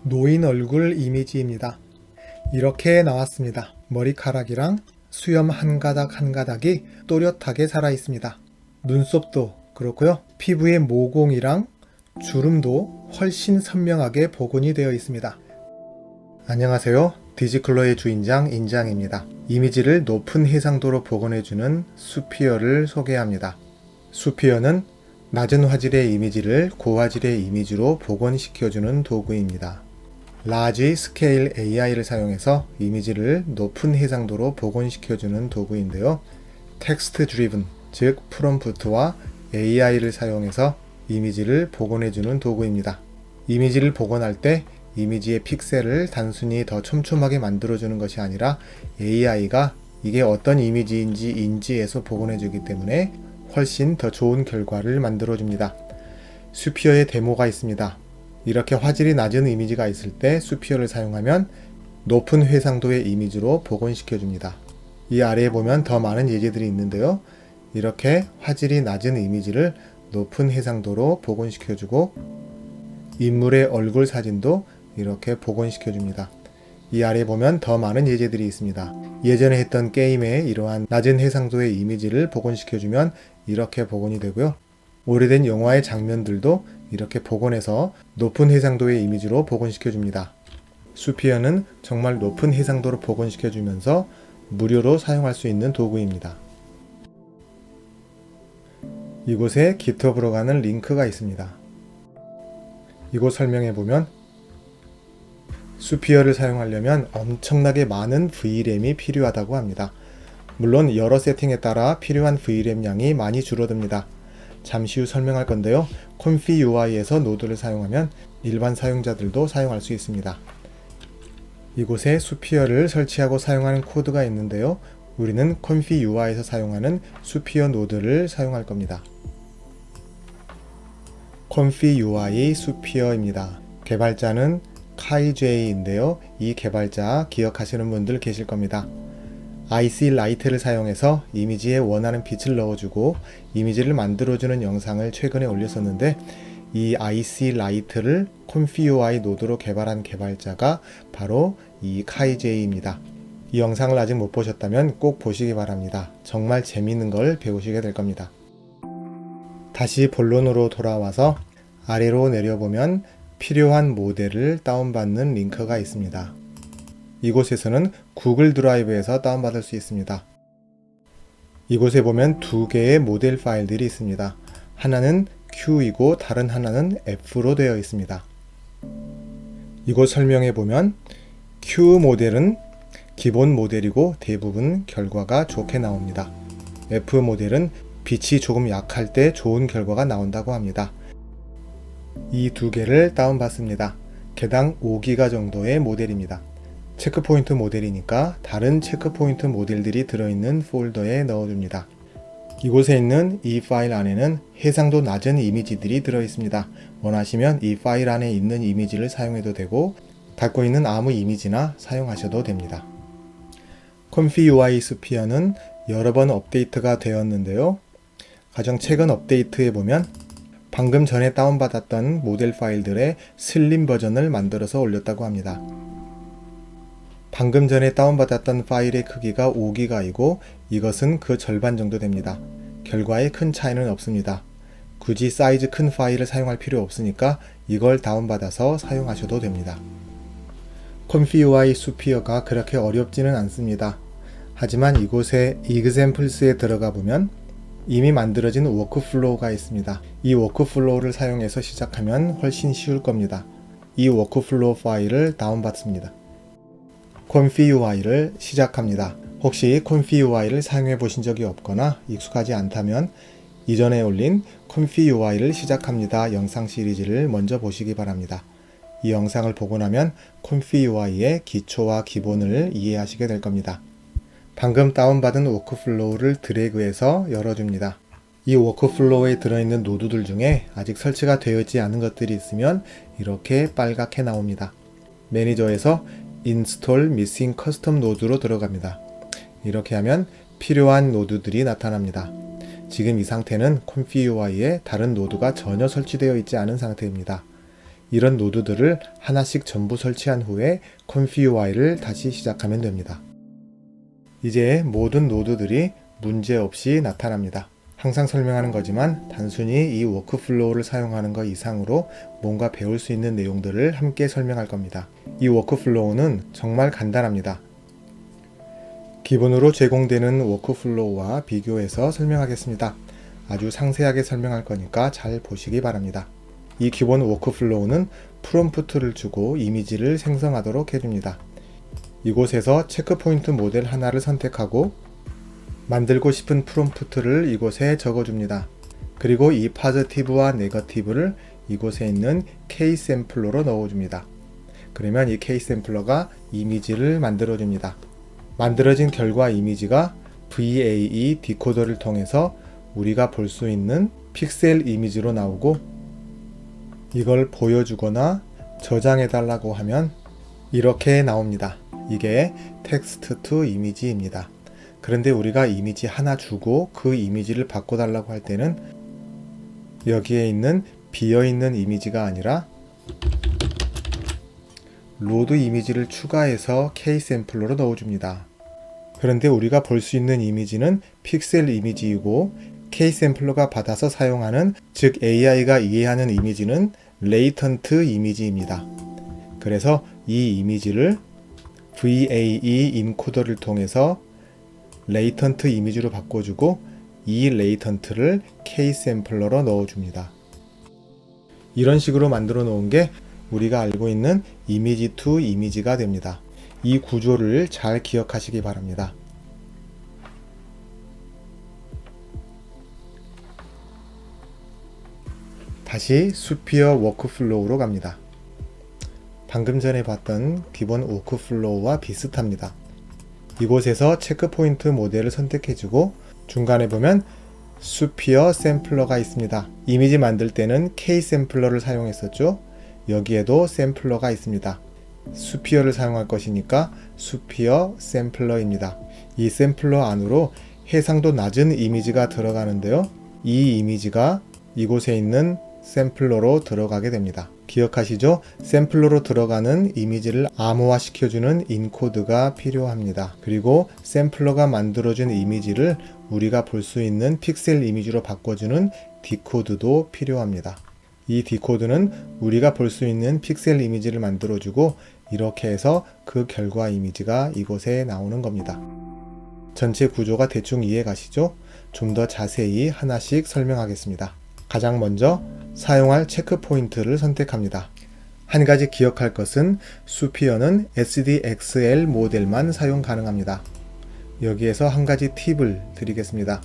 노인 얼굴 이미지입니다. 이렇게 나왔습니다. 머리카락이랑 수염 한 가닥 한 가닥이 또렷하게 살아 있습니다. 눈썹도 그렇고요. 피부의 모공이랑 주름도 훨씬 선명하게 복원이 되어 있습니다. 안녕하세요. 디지클로의 주인장 인장입니다. 이미지를 높은 해상도로 복원해주는 수피어를 소개합니다. 수피어는 낮은 화질의 이미지를 고화질의 이미지로 복원시켜주는 도구입니다. 라지 스케일 AI를 사용해서 이미지를 높은 해상도로 복원시켜주는 도구인데요. 텍스트 드리븐, 즉 프롬프트와 AI를 사용해서 이미지를 복원해주는 도구입니다. 이미지를 복원할 때 이미지의 픽셀을 단순히 더 촘촘하게 만들어주는 것이 아니라 AI가 이게 어떤 이미지인지 인지해서 복원해주기 때문에 훨씬 더 좋은 결과를 만들어줍니다. 수피어의 데모가 있습니다. 이렇게 화질이 낮은 이미지가 있을 때 수피어를 사용하면 높은 해상도의 이미지로 복원시켜줍니다. 이 아래에 보면 더 많은 예제들이 있는데요. 이렇게 화질이 낮은 이미지를 높은 해상도로 복원시켜주고 인물의 얼굴 사진도 이렇게 복원시켜줍니다. 이 아래에 보면 더 많은 예제들이 있습니다. 예전에 했던 게임에 이러한 낮은 해상도의 이미지를 복원시켜주면 이렇게 복원이 되고요. 오래된 영화의 장면들도 이렇게 복원해서 높은 해상도의 이미지로 복원시켜줍니다. 수피어는 정말 높은 해상도로 복원시켜주면서 무료로 사용할 수 있는 도구입니다. 이곳에 GitHub으로 가는 링크가 있습니다. 이곳 설명해 보면 수피어를 사용하려면 엄청나게 많은 VRAM이 필요하다고 합니다. 물론 여러 세팅에 따라 필요한 VRAM 양이 많이 줄어듭니다. 잠시 후 설명할 건데요. ComfyUI에서 노드를 사용하면 일반 사용자들도 사용할 수 있습니다. 이곳에 수피어를 설치하고 사용하는 코드가 있는데요. 우리는 ComfyUI에서 사용하는 수피어 노드를 사용할 겁니다. ComfyUI 수피어입니다. 개발자는 카이제이인데요. 이 개발자 기억하시는 분들 계실 겁니다. IC 라이트를 사용해서 이미지에 원하는 빛을 넣어주고 이미지를 만들어주는 영상을 최근에 올렸었는데 이 IC 라이트를 ComfyUI 노드로 개발한 개발자가 바로 이 카이제이입니다. 이 영상을 아직 못 보셨다면 꼭 보시기 바랍니다. 정말 재미있는 걸 배우시게 될 겁니다. 다시 본론으로 돌아와서 아래로 내려보면 필요한 모델을 다운받는 링크가 있습니다. 이곳에서는 구글 드라이브에서 다운받을 수 있습니다. 이곳에 보면 두 개의 모델 파일들이 있습니다. 하나는 Q이고 다른 하나는 F로 되어 있습니다. 이곳 설명에 보면 Q 모델은 기본 모델이고 대부분 결과가 좋게 나옵니다. F 모델은 빛이 조금 약할 때 좋은 결과가 나온다고 합니다. 이 두 개를 다운받습니다. 개당 5기가 정도의 모델입니다. 체크포인트 모델이니까 다른 체크포인트 모델들이 들어있는 폴더에 넣어줍니다. 이곳에 있는 이 파일 안에는 해상도 낮은 이미지들이 들어있습니다. 원하시면 이 파일 안에 있는 이미지를 사용해도 되고 닫고 있는 아무 이미지나 사용하셔도 됩니다. ComfyUI 수피어는 여러 번 업데이트가 되었는데요. 가장 최근 업데이트에 보면 방금 전에 다운받았던 모델 파일들의 슬림 버전을 만들어서 올렸다고 합니다. 방금 전에 다운받았던 파일의 크기가 5기가이고 이것은 그 절반 정도 됩니다. 결과에 큰 차이는 없습니다. 굳이 사이즈 큰 파일을 사용할 필요 없으니까 이걸 다운받아서 사용하셔도 됩니다. ComfyUI 수피어가 그렇게 어렵지는 않습니다. 하지만 이곳에 Examples에 들어가 보면 이미 만들어진 워크플로우가 있습니다. 이 워크플로우를 사용해서 시작하면 훨씬 쉬울 겁니다. 이 워크플로우 파일을 다운받습니다. ComfyUI를 시작합니다. 혹시 ComfyUI를 사용해 보신 적이 없거나 익숙하지 않다면 이전에 올린 ComfyUI를 시작합니다 영상 시리즈를 먼저 보시기 바랍니다. 이 영상을 보고 나면 ComfyUI의 기초와 기본을 이해하시게 될 겁니다. 방금 다운받은 워크플로우를 드래그해서 열어줍니다. 이 워크플로우에 들어있는 노드들 중에 아직 설치가 되어 있지 않은 것들이 있으면 이렇게 빨갛게 나옵니다. 매니저에서 Install Missing Custom 노드로 들어갑니다. 이렇게 하면 필요한 노드들이 나타납니다. 지금 이 상태는 ComfyUI에 다른 노드가 전혀 설치되어 있지 않은 상태입니다. 이런 노드들을 하나씩 전부 설치한 후에 ConfigUI를 다시 시작하면 됩니다. 이제 모든 노드들이 문제없이 나타납니다. 항상 설명하는 거지만 단순히 이 워크플로우를 사용하는 것 이상으로 뭔가 배울 수 있는 내용들을 함께 설명할 겁니다. 이 워크플로우는 정말 간단합니다. 기본으로 제공되는 워크플로우와 비교해서 설명하겠습니다. 아주 상세하게 설명할 거니까 잘 보시기 바랍니다. 이 기본 워크플로우는 프롬프트를 주고 이미지를 생성하도록 해줍니다. 이곳에서 체크포인트 모델 하나를 선택하고 만들고 싶은 프롬프트를 이곳에 적어줍니다. 그리고 이 파지티브와 네거티브를 이곳에 있는 K샘플러로 넣어줍니다. 그러면 이 K샘플러가 이미지를 만들어줍니다. 만들어진 결과 이미지가 VAE 디코더를 통해서 우리가 볼 수 있는 픽셀 이미지로 나오고, 이걸 보여주거나 저장해달라고 하면 이렇게 나옵니다. 이게 텍스트 투 이미지입니다. 그런데 우리가 이미지 하나 주고 그 이미지를 바꿔달라고 할 때는 여기에 있는 비어있는 이미지가 아니라 로드 이미지를 추가해서 K샘플러로 넣어줍니다. 그런데 우리가 볼 수 있는 이미지는 픽셀 이미지이고 K샘플러가 받아서 사용하는, 즉 AI가 이해하는 이미지는 레이턴트 이미지입니다. 그래서 이 이미지를 VAE 인코더를 통해서 레이턴트 이미지로 바꿔주고 이 레이턴트를 K샘플러로 넣어줍니다. 이런 식으로 만들어 놓은 게 우리가 알고 있는 이미지 투 이미지가 됩니다. 이 구조를 잘 기억하시기 바랍니다. 다시 스피어 워크플로우로 갑니다. 방금 전에 봤던 기본 워크플로우와 비슷합니다. 이곳에서 체크포인트 모델을 선택해주고 중간에 보면 스피어 샘플러가 있습니다. 이미지 만들 때는 K샘플러를 사용했었죠. 여기에도 샘플러가 있습니다. 스피어를 사용할 것이니까 스피어 샘플러입니다. 이 샘플러 안으로 해상도 낮은 이미지가 들어가는데요. 이 이미지가 이곳에 있는 샘플러로 들어가게 됩니다. 기억하시죠? 샘플러로 들어가는 이미지를 암호화 시켜주는 인코드가 필요합니다. 그리고 샘플러가 만들어준 이미지를 우리가 볼 수 있는 픽셀 이미지로 바꿔주는 디코드도 필요합니다. 이 디코드는 우리가 볼 수 있는 픽셀 이미지를 만들어주고 이렇게 해서 그 결과 이미지가 이곳에 나오는 겁니다. 전체 구조가 대충 이해 가시죠? 좀 더 자세히 하나씩 설명하겠습니다. 가장 먼저 사용할 체크 포인트를 선택합니다. 한 가지 기억할 것은 스피어는 SDXL 모델만 사용 가능합니다. 여기에서 한 가지 팁을 드리겠습니다.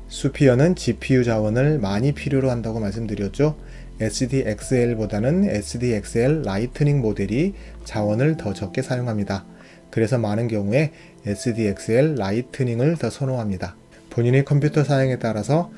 스피어는 GPU 자원을 많이 필요로 한다고 말씀드렸죠. SDXL보다는 SDXL 라이트닝 모델이 자원을 더 적게 사용합니다. 그래서 많은 경우에 SDXL 라이트닝을 더 선호합니다. 본인의 컴퓨터 사양에 따라서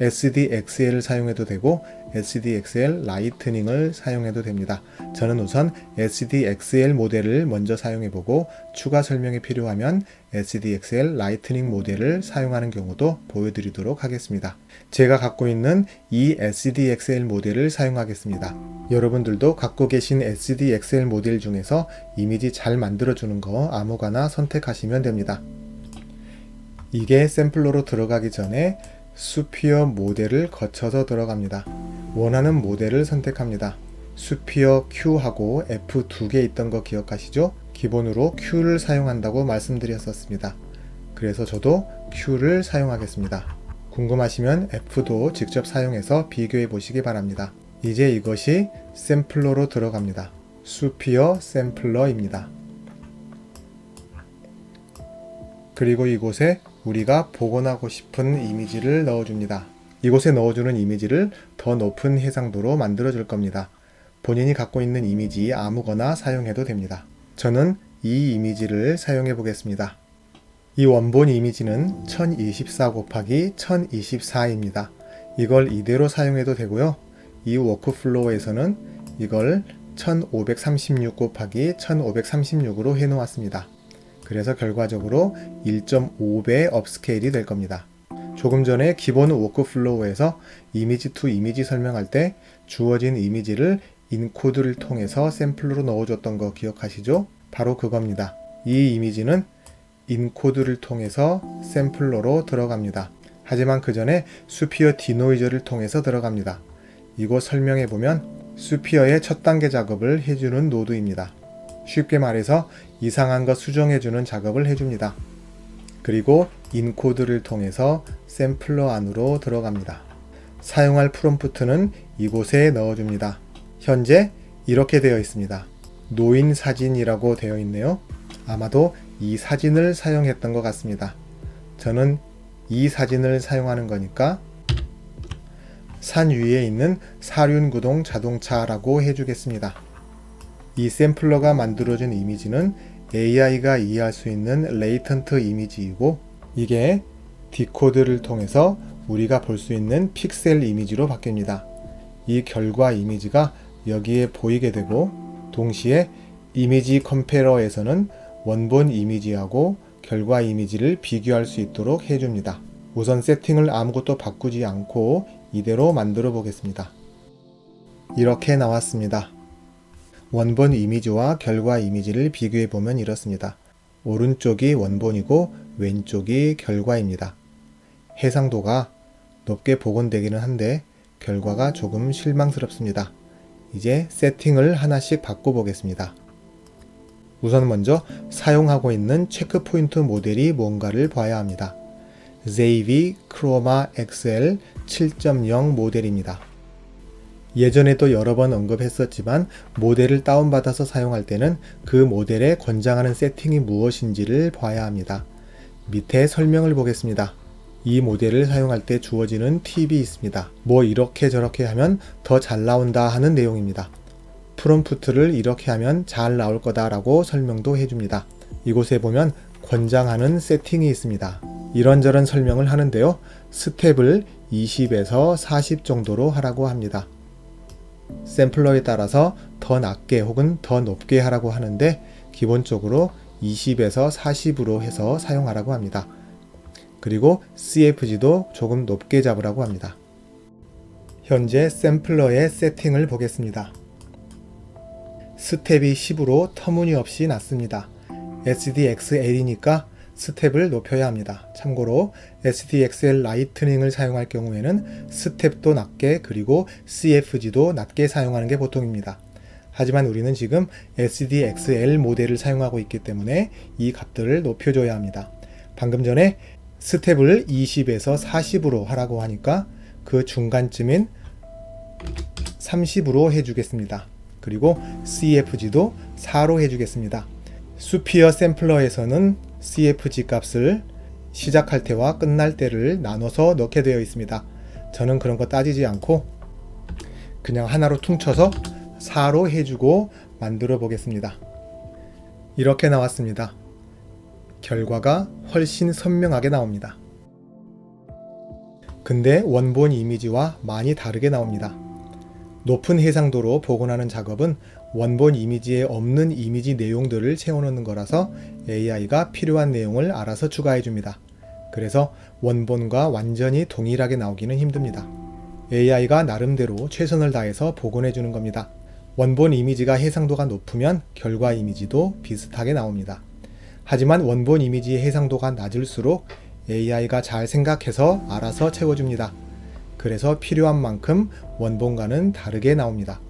SDXL을 사용해도 되고 SDXL 라이트닝을 사용해도 됩니다. 저는 우선 SDXL 모델을 먼저 사용해보고 추가 설명이 필요하면 SDXL 라이트닝 모델을 사용하는 경우도 보여드리도록 하겠습니다. 제가 갖고 있는 이 SDXL 모델을 사용하겠습니다. 여러분들도 갖고 계신 SDXL 모델 중에서 이미지 잘 만들어주는 거 아무거나 선택하시면 됩니다. 이게 샘플러로 들어가기 전에 스피어 모델을 거쳐서 들어갑니다. 원하는 모델을 선택합니다. 스피어 Q하고 F 두 개 있던 거 기억하시죠? 기본으로 Q를 사용한다고 말씀드렸었습니다. 그래서 저도 Q를 사용하겠습니다. 궁금하시면 F도 직접 사용해서 비교해 보시기 바랍니다. 이제 이것이 샘플러로 들어갑니다. 스피어 샘플러입니다. 그리고 이곳에 우리가 복원하고 싶은 이미지를 넣어줍니다. 이곳에 넣어주는 이미지를 더 높은 해상도로 만들어 줄 겁니다. 본인이 갖고 있는 이미지 아무거나 사용해도 됩니다. 저는 이 이미지를 사용해 보겠습니다. 이 원본 이미지는 1024 곱하기 1024입니다. 이걸 이대로 사용해도 되고요. 이 워크플로우에서는 이걸 1536 곱하기 1536으로 해 놓았습니다. 그래서 결과적으로 1.5배 업스케일이 될 겁니다. 조금 전에 기본 워크플로우에서 이미지 투 이미지 설명할 때 주어진 이미지를 인코드를 통해서 샘플러로 넣어줬던 거 기억하시죠? 바로 그겁니다. 이 이미지는 인코드를 통해서 샘플러로 들어갑니다. 하지만 그 전에 수피어 디노이저를 통해서 들어갑니다. 이곳 설명해 보면 수피어의 첫 단계 작업을 해주는 노드입니다. 쉽게 말해서 이상한 거 수정해주는 작업을 해줍니다. 그리고 인코드를 통해서 샘플러 안으로 들어갑니다. 사용할 프롬프트는 이곳에 넣어줍니다. 현재 이렇게 되어 있습니다. 노인 사진이라고 되어 있네요. 아마도 이 사진을 사용했던 것 같습니다. 저는 이 사진을 사용하는 거니까 산 위에 있는 사륜구동 자동차라고 해주겠습니다. 이 샘플러가 만들어준 이미지는 AI가 이해할 수 있는 레이턴트 이미지이고 이게 디코드를 통해서 우리가 볼 수 있는 픽셀 이미지로 바뀝니다. 이 결과 이미지가 여기에 보이게 되고 동시에 이미지 컴페러에서는 원본 이미지하고 결과 이미지를 비교할 수 있도록 해줍니다. 우선 세팅을 아무것도 바꾸지 않고 이대로 만들어 보겠습니다. 이렇게 나왔습니다. 원본 이미지와 결과 이미지를 비교해 보면 이렇습니다. 오른쪽이 원본이고 왼쪽이 결과입니다. 해상도가 높게 복원되기는 한데 결과가 조금 실망스럽습니다. 이제 세팅을 하나씩 바꿔보겠습니다. 우선 먼저 사용하고 있는 체크포인트 모델이 뭔가를 봐야 합니다. ZV Chroma XL 7.0 모델입니다. 예전에도 여러 번 언급했었지만 모델을 다운받아서 사용할 때는 그 모델에 권장하는 세팅이 무엇인지를 봐야 합니다. 밑에 설명을 보겠습니다. 이 모델을 사용할 때 주어지는 팁이 있습니다. 뭐 이렇게 저렇게 하면 더 잘 나온다 하는 내용입니다. 프롬프트를 이렇게 하면 잘 나올 거다 라고 설명도 해줍니다. 이곳에 보면 권장하는 세팅이 있습니다. 이런저런 설명을 하는데요. 스텝을 20에서 40 정도로 하라고 합니다. 샘플러에 따라서 더 낮게 혹은 더 높게 하라고 하는데 기본적으로 20에서 40으로 해서 사용하라고 합니다. 그리고 CFG도 조금 높게 잡으라고 합니다. 현재 샘플러의 세팅을 보겠습니다. 스텝이 10으로 터무니없이 낮습니다. SDXL이니까 스텝을 높여야 합니다. 참고로 SDXL 라이트닝을 사용할 경우에는 스텝도 낮게 그리고 CFG도 낮게 사용하는 게 보통입니다. 하지만 우리는 지금 SDXL 모델을 사용하고 있기 때문에 이 값들을 높여줘야 합니다. 방금 전에 스텝을 20에서 40으로 하라고 하니까 그 중간쯤인 30으로 해주겠습니다. 그리고 CFG도 4로 해주겠습니다. 수피어 샘플러에서는 CFG 값을 시작할 때와 끝날 때를 나눠서 넣게 되어 있습니다. 저는 그런 거 따지지 않고 그냥 하나로 퉁쳐서 4로 해주고 만들어 보겠습니다. 이렇게 나왔습니다. 결과가 훨씬 선명하게 나옵니다. 근데 원본 이미지와 많이 다르게 나옵니다. 높은 해상도로 복원하는 작업은 원본 이미지에 없는 이미지 내용들을 채워넣는 거라서 AI가 필요한 내용을 알아서 추가해 줍니다. 그래서 원본과 완전히 동일하게 나오기는 힘듭니다. AI가 나름대로 최선을 다해서 복원해 주는 겁니다. 원본 이미지가 해상도가 높으면 결과 이미지도 비슷하게 나옵니다. 하지만 원본 이미지의 해상도가 낮을수록 AI가 잘 생각해서 알아서 채워줍니다. 그래서 필요한 만큼 원본과는 다르게 나옵니다.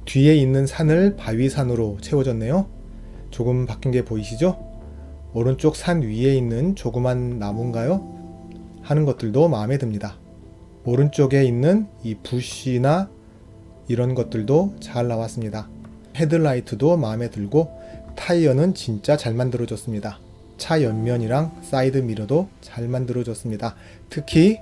뒤에 있는 산을 바위산으로 채워줬네요. 조금 바뀐 게 보이시죠? 오른쪽 산 위에 있는 조그만 나무인가요? 하는 것들도 마음에 듭니다. 오른쪽에 있는 이 부시나 이런 것들도 잘 나왔습니다. 헤드라이트도 마음에 들고 타이어는 진짜 잘 만들어졌습니다. 차 옆면이랑 사이드 미러도 잘 만들어졌습니다. 특히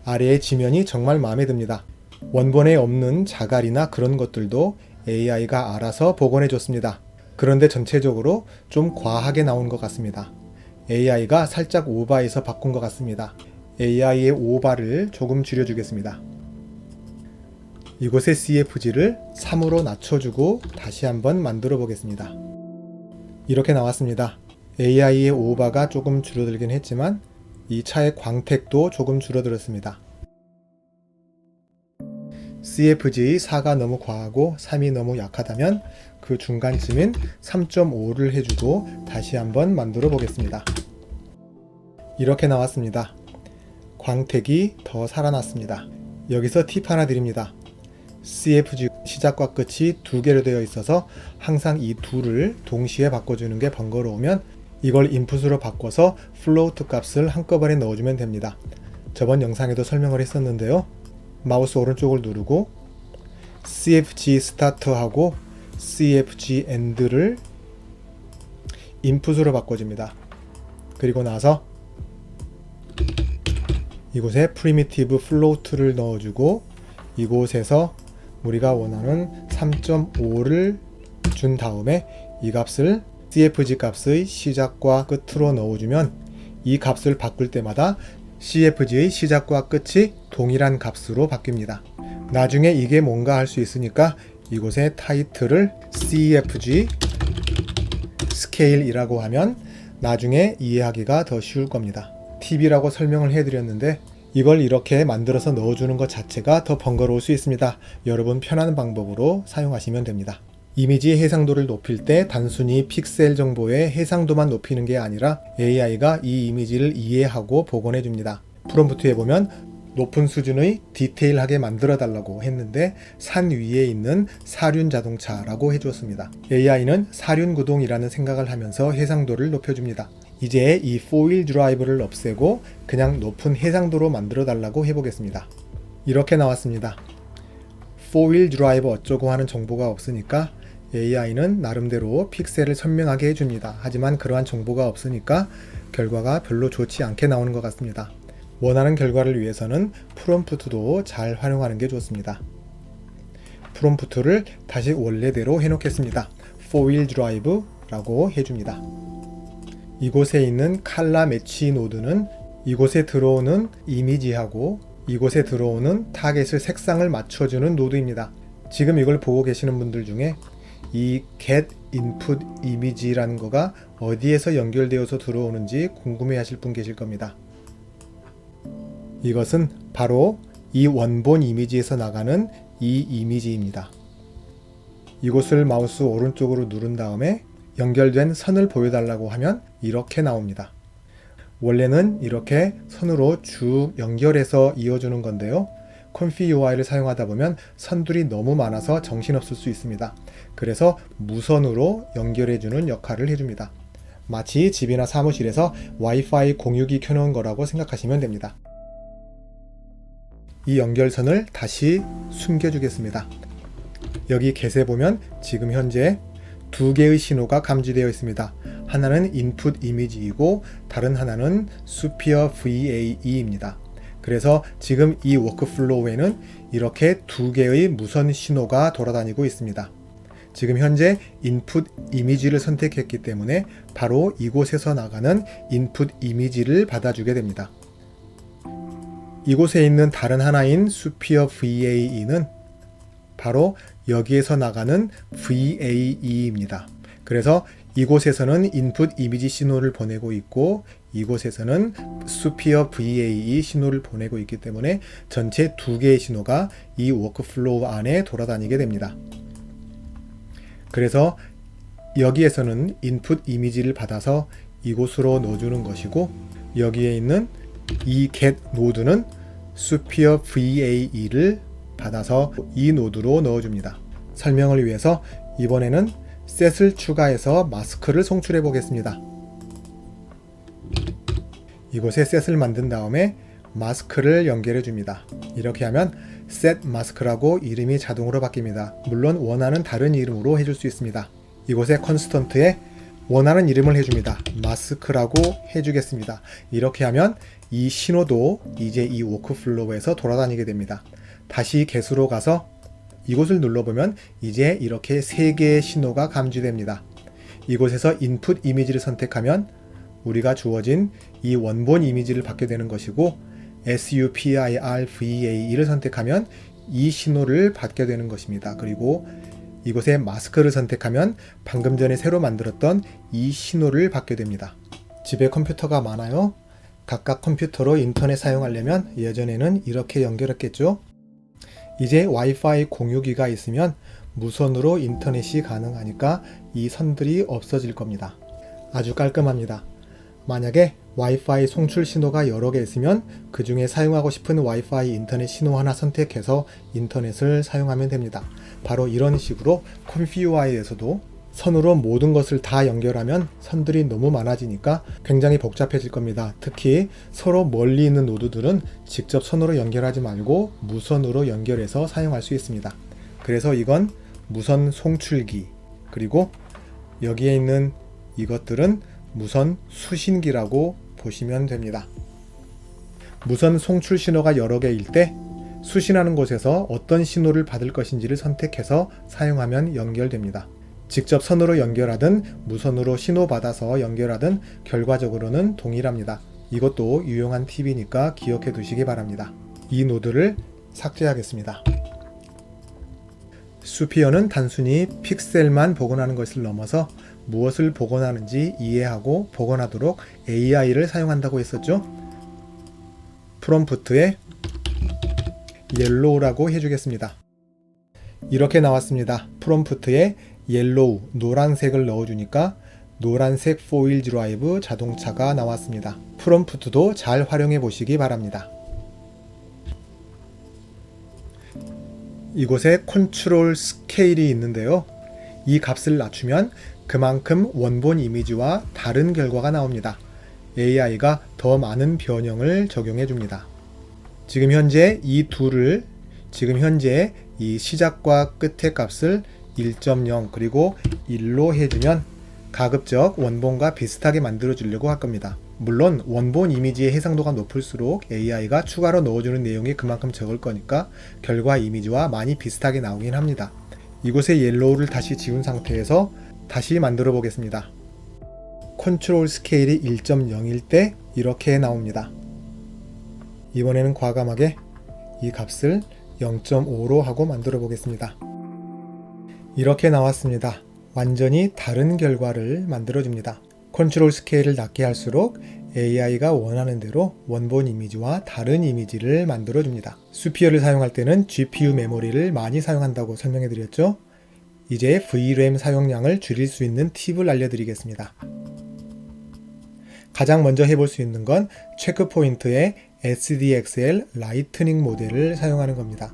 아래의 지면이 정말 마음에 듭니다. 원본에 없는 자갈이나 그런 것들도 AI가 알아서 복원해줬습니다. 그런데 전체적으로 좀 과하게 나온 것 같습니다. AI가 살짝 오버해서 바꾼 것 같습니다. AI의 오버를 조금 줄여주겠습니다. 이곳의 CFG를 3으로 낮춰주고 다시 한번 만들어 보겠습니다. 이렇게 나왔습니다. AI의 오버가 조금 줄어들긴 했지만 이 차의 광택도 조금 줄어들었습니다. CFG의 4가 너무 과하고 3이 너무 약하다면 그 중간쯤인 3.5를 해주고 다시 한번 만들어 보겠습니다. 이렇게 나왔습니다. 광택이 더 살아났습니다. 여기서 팁 하나 드립니다. CFG 시작과 끝이 두 개로 되어 있어서 항상 이 둘을 동시에 바꿔주는 게 번거로우면 이걸 인풋으로 바꿔서 플로우트 값을 한꺼번에 넣어주면 됩니다. 저번 영상에도 설명을 했었는데요. 마우스 오른쪽을 누르고 CFG 스타트하고 CFG 엔드를 인풋으로 바꿔줍니다. 그리고 나서 이곳에 프리미티브 플로우트를 넣어주고 이곳에서 우리가 원하는 3.5를 준 다음에 이 값을 CFG 값의 시작과 끝으로 넣어주면 이 값을 바꿀 때마다 CFG의 시작과 끝이 동일한 값으로 바뀝니다. 나중에 이게 뭔가 할 수 있으니까 이곳에 타이틀을 CFG 스케일이라고 하면 나중에 이해하기가 더 쉬울 겁니다. 팁이라고 설명을 해드렸는데 이걸 이렇게 만들어서 넣어주는 것 자체가 더 번거로울 수 있습니다. 여러분 편한 방법으로 사용하시면 됩니다. 이미지의 해상도를 높일 때 단순히 픽셀 정보의 해상도만 높이는 게 아니라 AI가 이 이미지를 이해하고 복원해 줍니다. 프롬프트에 보면 높은 수준의 디테일하게 만들어 달라고 했는데 산 위에 있는 사륜 자동차라고 해주었습니다. AI는 사륜 구동이라는 생각을 하면서 해상도를 높여줍니다. 이제 이 4휠 드라이브를 없애고 그냥 높은 해상도로 만들어 달라고 해보겠습니다. 이렇게 나왔습니다. 4휠 드라이브 어쩌고 하는 정보가 없으니까 AI는 나름대로 픽셀을 선명하게 해줍니다. 하지만 그러한 정보가 없으니까 결과가 별로 좋지 않게 나오는 것 같습니다. 원하는 결과를 위해서는 프롬프트도 잘 활용하는 게 좋습니다. 프롬프트를 다시 원래대로 해놓겠습니다. 4휠 드라이브라고 해줍니다. 이곳에 있는 컬러 매치 노드는 이곳에 들어오는 이미지하고 이곳에 들어오는 타겟의 색상을 맞춰주는 노드입니다. 지금 이걸 보고 계시는 분들 중에 이 get input image라는 거가 어디에서 연결되어서 들어오는지 궁금해 하실 분 계실 겁니다. 이것은 바로 이 원본 이미지에서 나가는 이 이미지입니다. 이곳을 마우스 오른쪽으로 누른 다음에 연결된 선을 보여달라고 하면 이렇게 나옵니다. 원래는 이렇게 선으로 쭉 연결해서 이어주는 건데요. 콘피 UI를 사용하다 보면 선들이 너무 많아서 정신없을 수 있습니다. 그래서 무선으로 연결해주는 역할을 해줍니다. 마치 집이나 사무실에서 와이파이 공유기 켜놓은 거라고 생각하시면 됩니다. 이 연결선을 다시 숨겨주겠습니다. 여기 겟에 보면 지금 현재 두 개의 신호가 감지되어 있습니다. 하나는 인풋 이미지이고 다른 하나는 Sphere VAE입니다. 그래서 지금 이 워크플로우에는 이렇게 두 개의 무선 신호가 돌아다니고 있습니다. 지금 현재 인풋 이미지를 선택했기 때문에 바로 이곳에서 나가는 인풋 이미지를 받아주게 됩니다. 이곳에 있는 다른 하나인 Sphere VAE는 바로 여기에서 나가는 VAE입니다. 그래서 이곳에서는 인풋 이미지 신호를 보내고 있고 이곳에서는 Sphere VAE 신호를 보내고 있기 때문에 전체 두 개의 신호가 이 워크플로우 안에 돌아다니게 됩니다. 그래서 여기에서는 인풋 이미지를 받아서 이곳으로 넣어주는 것이고 여기에 있는 이 get 노드는 Sphere VAE를 받아서 이 노드로 넣어줍니다. 설명을 위해서 이번에는 셋을 추가해서 마스크를 송출해 보겠습니다. 이곳에 셋을 만든 다음에 마스크를 연결해 줍니다. 이렇게 하면 셋 마스크라고 이름이 자동으로 바뀝니다. 물론 원하는 다른 이름으로 해줄 수 있습니다. 이곳에 컨스턴트에 원하는 이름을 해줍니다. 마스크라고 해주겠습니다. 이렇게 하면 이 신호도 이제 이 워크플로우에서 돌아다니게 됩니다. 다시 get으로 가서 이곳을 눌러보면 이제 이렇게 세 개의 신호가 감지됩니다. 이곳에서 인풋 이미지를 선택하면 우리가 주어진 이 원본 이미지를 받게 되는 것이고 SUPIR VAE를 선택하면 이 신호를 받게 되는 것입니다. 그리고 이곳에 마스크를 선택하면 방금 전에 새로 만들었던 이 신호를 받게 됩니다. 집에 컴퓨터가 많아요? 각각 컴퓨터로 인터넷 사용하려면 예전에는 이렇게 연결했겠죠? 이제 와이파이 공유기가 있으면 무선으로 인터넷이 가능하니까 이 선들이 없어질 겁니다. 아주 깔끔합니다. 만약에 와이파이 송출 신호가 여러 개 있으면 그 중에 사용하고 싶은 와이파이 인터넷 신호 하나 선택해서 인터넷을 사용하면 됩니다. 바로 이런 식으로 컴퓨와이에서도 선으로 모든 것을 다 연결하면 선들이 너무 많아지니까 굉장히 복잡해질 겁니다. 특히 서로 멀리 있는 노드들은 직접 선으로 연결하지 말고 무선으로 연결해서 사용할 수 있습니다. 그래서 이건 무선 송출기, 그리고 여기에 있는 이것들은 무선 수신기라고 보시면 됩니다. 무선 송출 신호가 여러 개일 때 수신하는 곳에서 어떤 신호를 받을 것인지를 선택해서 사용하면 연결됩니다. 직접 선으로 연결하든 무선으로 신호 받아서 연결하든 결과적으로는 동일합니다. 이것도 유용한 팁이니까 기억해 두시기 바랍니다. 이 노드를 삭제하겠습니다. 수피어는 단순히 픽셀만 복원하는 것을 넘어서 무엇을 복원하는지 이해하고 복원하도록 AI를 사용한다고 했었죠. 프롬프트에 옐로우라고 해주겠습니다. 이렇게 나왔습니다. 프롬프트에 옐로우, 노란색을 넣어주니까 노란색 4휠 드라이브 자동차가 나왔습니다. 프롬프트도 잘 활용해 보시기 바랍니다. 이곳에 컨트롤 스케일이 있는데요. 이 값을 낮추면 그만큼 원본 이미지와 다른 결과가 나옵니다. AI가 더 많은 변형을 적용해 줍니다. 지금 현재 이 시작과 끝의 값을 1.0 그리고 1로 해주면 가급적 원본과 비슷하게 만들어 주려고 할 겁니다. 물론 원본 이미지의 해상도가 높을수록 AI가 추가로 넣어주는 내용이 그만큼 적을 거니까 결과 이미지와 많이 비슷하게 나오긴 합니다. 이곳에 옐로우를 다시 지운 상태에서 다시 만들어 보겠습니다. 컨트롤 스케일이 1.0일 때 이렇게 나옵니다. 이번에는 과감하게 이 값을 0.5로 하고 만들어 보겠습니다. 이렇게 나왔습니다. 완전히 다른 결과를 만들어 줍니다. 컨트롤 스케일을 낮게 할수록 AI가 원하는 대로 원본 이미지와 다른 이미지를 만들어 줍니다. 수피어를 사용할 때는 GPU 메모리를 많이 사용한다고 설명해 드렸죠. 이제 VRAM 사용량을 줄일 수 있는 팁을 알려드리겠습니다. 가장 먼저 해볼 수 있는 건 체크포인트의 SDXL 라이트닝 모델을 사용하는 겁니다.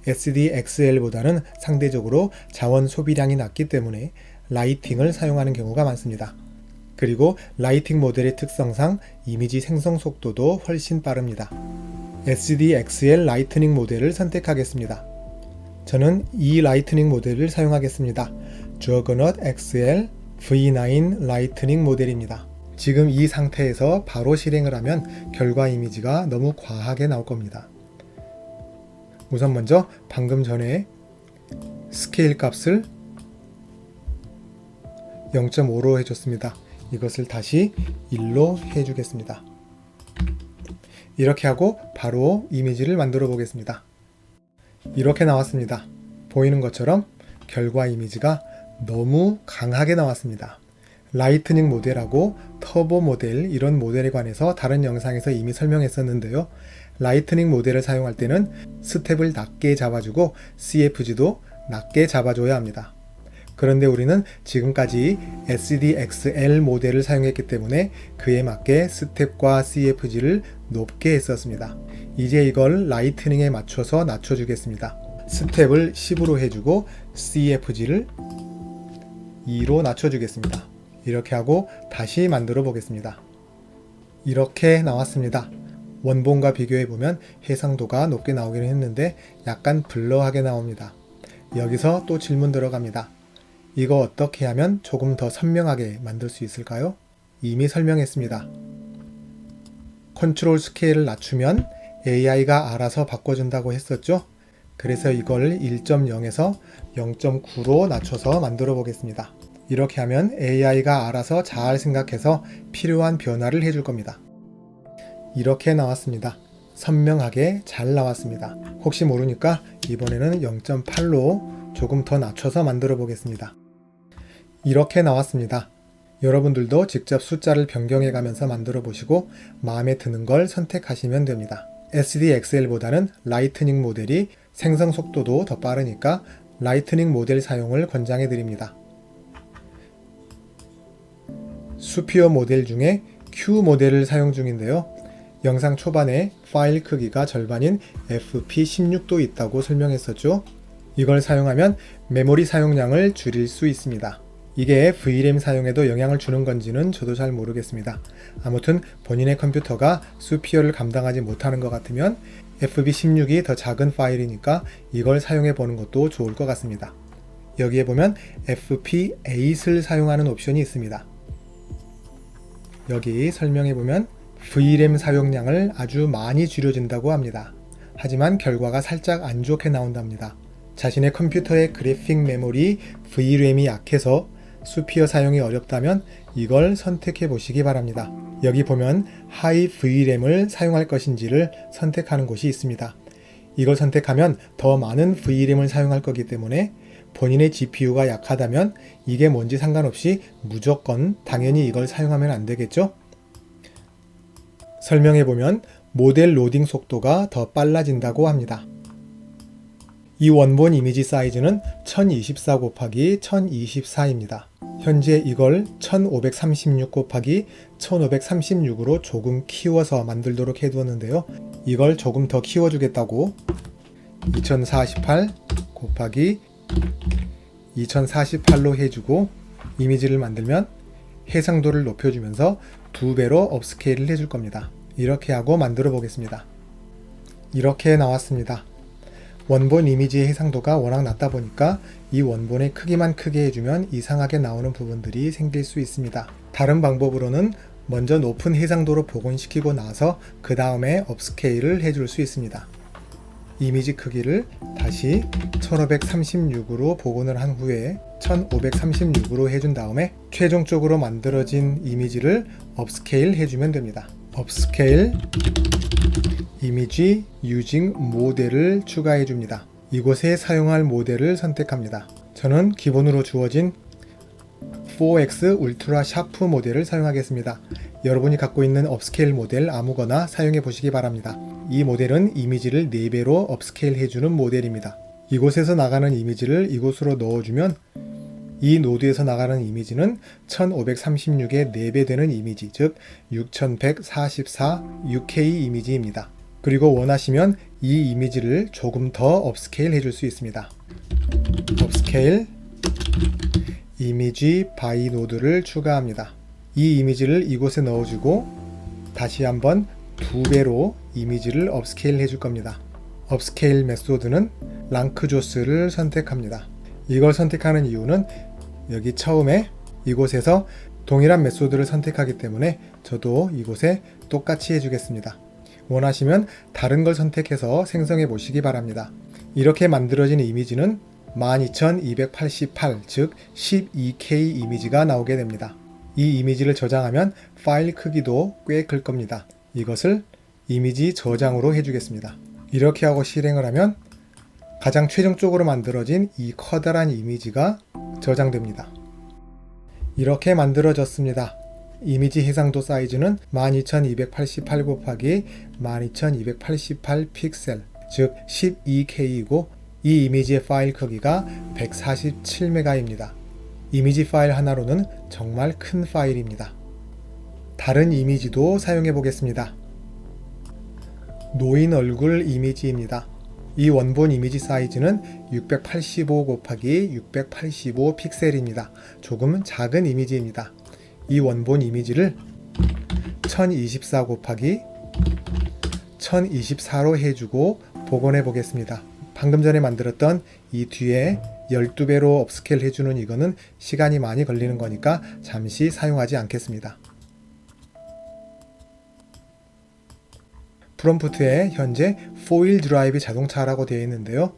SDXL보다는 상대적으로 자원 소비량이 낮기 때문에 라이팅을 사용하는 경우가 많습니다. 그리고 라이팅 모델의 특성상 이미지 생성 속도도 훨씬 빠릅니다. SDXL 라이트닝 모델을 선택하겠습니다. 저는 이 라이트닝 모델을 사용하겠습니다. Juggernaut XL V9 라이트닝 모델입니다. 지금 이 상태에서 바로 실행을 하면 결과 이미지가 너무 과하게 나올 겁니다. 우선 먼저 방금 전에 스케일 값을 0.5로 해줬습니다. 이것을 다시 1로 해주겠습니다. 이렇게 하고 바로 이미지를 만들어 보겠습니다. 이렇게 나왔습니다. 보이는 것처럼 결과 이미지가 너무 강하게 나왔습니다. 라이트닝 모델하고 터보 모델, 이런 모델에 관해서 다른 영상에서 이미 설명했었는데요. 라이트닝 모델을 사용할 때는 스텝을 낮게 잡아주고 CFG도 낮게 잡아줘야 합니다. 그런데 우리는 지금까지 SDXL 모델을 사용했기 때문에 그에 맞게 스텝과 CFG를 높게 했었습니다. 이제 이걸 라이트닝에 맞춰서 낮춰주겠습니다. 스텝을 10으로 해주고 CFG를 2로 낮춰주겠습니다. 이렇게 하고 다시 만들어 보겠습니다. 이렇게 나왔습니다. 원본과 비교해보면 해상도가 높게 나오기는 했는데 약간 블러하게 나옵니다. 여기서 또 질문 들어갑니다. 이거 어떻게 하면 조금 더 선명하게 만들 수 있을까요? 이미 설명했습니다. 컨트롤 스케일을 낮추면 AI가 알아서 바꿔준다고 했었죠? 그래서 이걸 1.0에서 0.9로 낮춰서 만들어 보겠습니다. 이렇게 하면 AI가 알아서 잘 생각해서 필요한 변화를 해줄 겁니다. 이렇게 나왔습니다. 선명하게 잘 나왔습니다. 혹시 모르니까 이번에는 0.8로 조금 더 낮춰서 만들어 보겠습니다. 이렇게 나왔습니다. 여러분들도 직접 숫자를 변경해 가면서 만들어 보시고 마음에 드는 걸 선택하시면 됩니다. SDXL보다는 라이트닝 모델이 생성 속도도 더 빠르니까 라이트닝 모델 사용을 권장해 드립니다. 수피어 모델 중에 Q 모델을 사용 중인데요. 영상 초반에 파일 크기가 절반인 FP16도 있다고 설명했었죠. 이걸 사용하면 메모리 사용량을 줄일 수 있습니다. 이게 VRAM 사용에도 영향을 주는 건지는 저도 잘 모르겠습니다. 아무튼 본인의 컴퓨터가 수피어를 감당하지 못하는 것 같으면 FP16이 더 작은 파일이니까 이걸 사용해 보는 것도 좋을 것 같습니다. 여기에 보면 FP8을 사용하는 옵션이 있습니다. 여기 설명해 보면 VRAM 사용량을 아주 많이 줄여준다고 합니다. 하지만 결과가 살짝 안 좋게 나온답니다. 자신의 컴퓨터의 그래픽 메모리 VRAM이 약해서 수피어 사용이 어렵다면 이걸 선택해 보시기 바랍니다. 여기 보면 하이 VRAM을 사용할 것인지를 선택하는 곳이 있습니다. 이걸 선택하면 더 많은 VRAM을 사용할 거기 때문에 본인의 GPU가 약하다면 이게 뭔지 상관없이 무조건 당연히 이걸 사용하면 안 되겠죠? 설명해 보면 모델 로딩 속도가 더 빨라진다고 합니다. 이 원본 이미지 사이즈는 1024 곱하기 1024입니다. 현재 이걸 1536 곱하기 1536으로 조금 키워서 만들도록 해두었는데요. 이걸 조금 더 키워주겠다고 2048 곱하기 2048로 해주고 이미지를 만들면 해상도를 높여주면서 2배로 업스케일을 해줄 겁니다. 이렇게 하고 만들어 보겠습니다. 이렇게 나왔습니다. 원본 이미지의 해상도가 워낙 낮다 보니까 이 원본의 크기만 크게 해주면 이상하게 나오는 부분들이 생길 수 있습니다. 다른 방법으로는 먼저 높은 해상도로 복원시키고 나서 그 다음에 업스케일을 해줄 수 있습니다. 이미지 크기를 다시 1536으로 복원을 한 후에 1536으로 해준 다음에 최종적으로 만들어진 이미지를 업스케일 해주면 됩니다. 업스케일 이미지 유징 모델을 추가해 줍니다. 이곳에 사용할 모델을 선택합니다. 저는 기본으로 주어진 4X 울트라 샤프 모델을 사용하겠습니다. 여러분이 갖고 있는 업스케일 모델 아무거나 사용해 보시기 바랍니다. 이 모델은 이미지를 4배로 업스케일 해주는 모델입니다. 이곳에서 나가는 이미지를 이곳으로 넣어주면 이 노드에서 나가는 이미지는 1536의 4배 되는 이미지, 즉 6144 UK 이미지입니다. 그리고 원하시면 이 이미지를 조금 더 업스케일 해줄 수 있습니다. 업스케일 이미지 바이 노드를 추가합니다. 이 이미지를 이곳에 넣어주고 다시 한번 2배로 이미지를 업스케일 해줄 겁니다. 업스케일 메소드는 랑크조스를 선택합니다. 이걸 선택하는 이유는 여기 처음에 이곳에서 동일한 메소드를 선택하기 때문에 저도 이곳에 똑같이 해주겠습니다. 원하시면 다른 걸 선택해서 생성해 보시기 바랍니다. 이렇게 만들어진 이미지는 12288, 즉 12K 이미지가 나오게 됩니다. 이 이미지를 저장하면 파일 크기도 꽤 클 겁니다. 이것을 이미지 저장으로 해주겠습니다. 이렇게 하고 실행을 하면 가장 최종적으로 만들어진 이 커다란 이미지가 저장됩니다. 이렇게 만들어졌습니다. 이미지 해상도 사이즈는 12288 곱하기 12288 픽셀, 즉 12K이고 이 이미지의 파일 크기가 147메가입니다. 이미지 파일 하나로는 정말 큰 파일입니다. 다른 이미지도 사용해 보겠습니다. 노인 얼굴 이미지입니다. 이 원본 이미지 사이즈는 685 곱하기 685 픽셀입니다. 조금 작은 이미지입니다. 이 원본 이미지를 1024 곱하기 1024로 해주고 복원해 보겠습니다. 방금 전에 만들었던 이 뒤에 12배로 업스케일 해주는 이거는 시간이 많이 걸리는 거니까 잠시 사용하지 않겠습니다. 프롬프트에 현재 4휠 드라이브 자동차라고 되어 있는데요.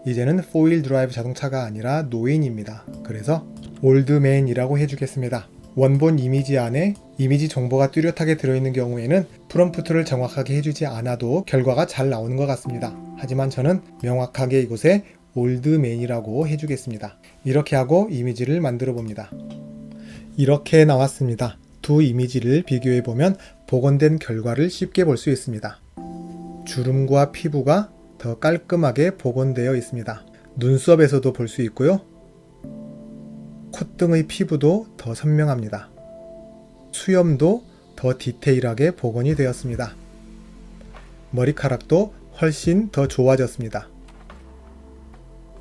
이제는 4휠 드라이브 자동차가 아니라 노인입니다. 그래서 올드맨이라고 해주겠습니다. 원본 이미지 안에 이미지 정보가 뚜렷하게 들어있는 경우에는 프롬프트를 정확하게 해주지 않아도 결과가 잘 나오는 것 같습니다. 하지만 저는 명확하게 이곳에 올드맨이라고 해주겠습니다. 이렇게 하고 이미지를 만들어 봅니다. 이렇게 나왔습니다. 두 이미지를 비교해 보면 복원된 결과를 쉽게 볼 수 있습니다. 주름과 피부가 더 깔끔하게 복원되어 있습니다. 눈썹에서도 볼 수 있고요. 콧등의 피부도 더 선명합니다. 수염도 더 디테일하게 복원이 되었습니다. 머리카락도 훨씬 더 좋아졌습니다.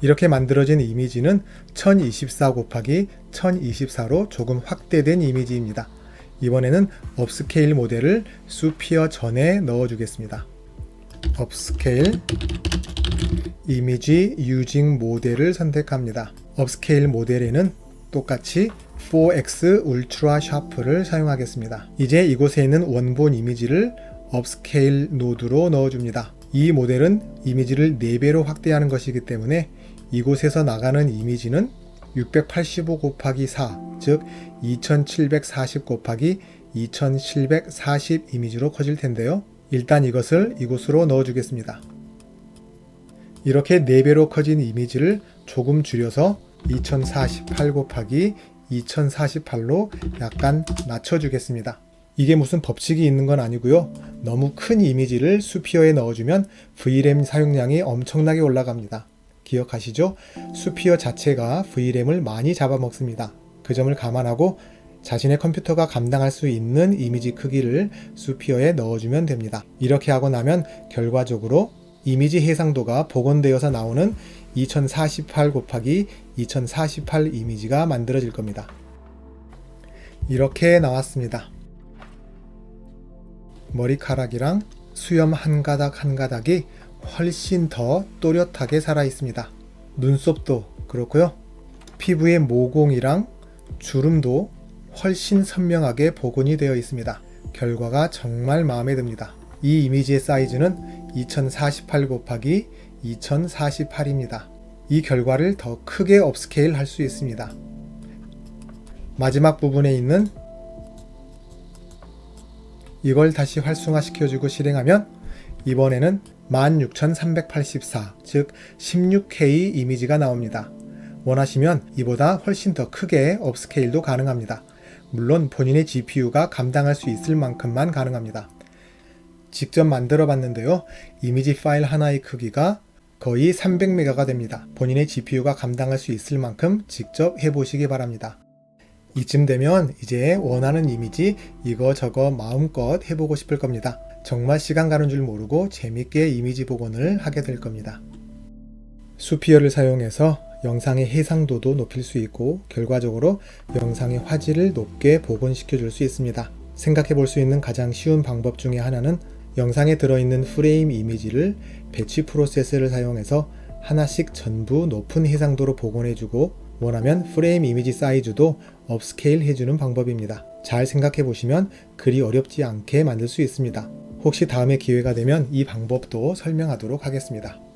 이렇게 만들어진 이미지는 1024 곱하기 1024로 조금 확대된 이미지입니다. 이번에는 업스케일 모델을 수피어 전에 넣어주겠습니다. 업스케일 이미지 유징 모델을 선택합니다. 업스케일 모델에는 똑같이 4X 울트라 샤프를 사용하겠습니다. 이제 이곳에 있는 원본 이미지를 업스케일 노드로 넣어줍니다. 이 모델은 이미지를 4배로 확대하는 것이기 때문에 이곳에서 나가는 이미지는 685 곱하기 4, 즉 2740 곱하기 2740 이미지로 커질 텐데요. 일단 이것을 이곳으로 넣어주겠습니다. 이렇게 4배로 커진 이미지를 조금 줄여서 2048 곱하기 2048로 약간 낮춰주겠습니다. 이게 무슨 법칙이 있는 건 아니고요. 너무 큰 이미지를 수피어에 넣어주면 VRAM 사용량이 엄청나게 올라갑니다. 기억하시죠? 수피어 자체가 VRAM을 많이 잡아먹습니다. 그 점을 감안하고 자신의 컴퓨터가 감당할 수 있는 이미지 크기를 수피어에 넣어주면 됩니다. 이렇게 하고 나면 결과적으로 이미지 해상도가 복원되어서 나오는 2048 곱하기 2048 이미지가 만들어질 겁니다. 이렇게 나왔습니다. 머리카락이랑 수염 한 가닥 한 가닥이 훨씬 더 또렷하게 살아 있습니다. 눈썹도 그렇고요. 피부의 모공이랑 주름도 훨씬 선명하게 복원이 되어 있습니다. 결과가 정말 마음에 듭니다. 이 이미지의 사이즈는 2048 곱하기 2048입니다. 이 결과를 더 크게 업스케일 할 수 있습니다. 마지막 부분에 있는 이걸 다시 활성화시켜주고 실행하면 이번에는 16384, 즉 16K 이미지가 나옵니다. 원하시면 이보다 훨씬 더 크게 업스케일도 가능합니다. 물론 본인의 GPU가 감당할 수 있을 만큼만 가능합니다. 직접 만들어 봤는데요. 이미지 파일 하나의 크기가 거의 300메가가 됩니다. 본인의 GPU가 감당할 수 있을 만큼 직접 해보시기 바랍니다. 이쯤 되면 이제 원하는 이미지 이거저거 마음껏 해보고 싶을 겁니다. 정말 시간 가는 줄 모르고 재밌게 이미지 복원을 하게 될 겁니다. 수피어를 사용해서 영상의 해상도도 높일 수 있고 결과적으로 영상의 화질을 높게 복원시켜 줄 수 있습니다. 생각해 볼 수 있는 가장 쉬운 방법 중에 하나는 영상에 들어있는 프레임 이미지를 배치 프로세스를 사용해서 하나씩 전부 높은 해상도로 복원해주고 원하면 프레임 이미지 사이즈도 업스케일 해주는 방법입니다. 잘 생각해 보시면 그리 어렵지 않게 만들 수 있습니다. 혹시 다음에 기회가 되면 이 방법도 설명하도록 하겠습니다.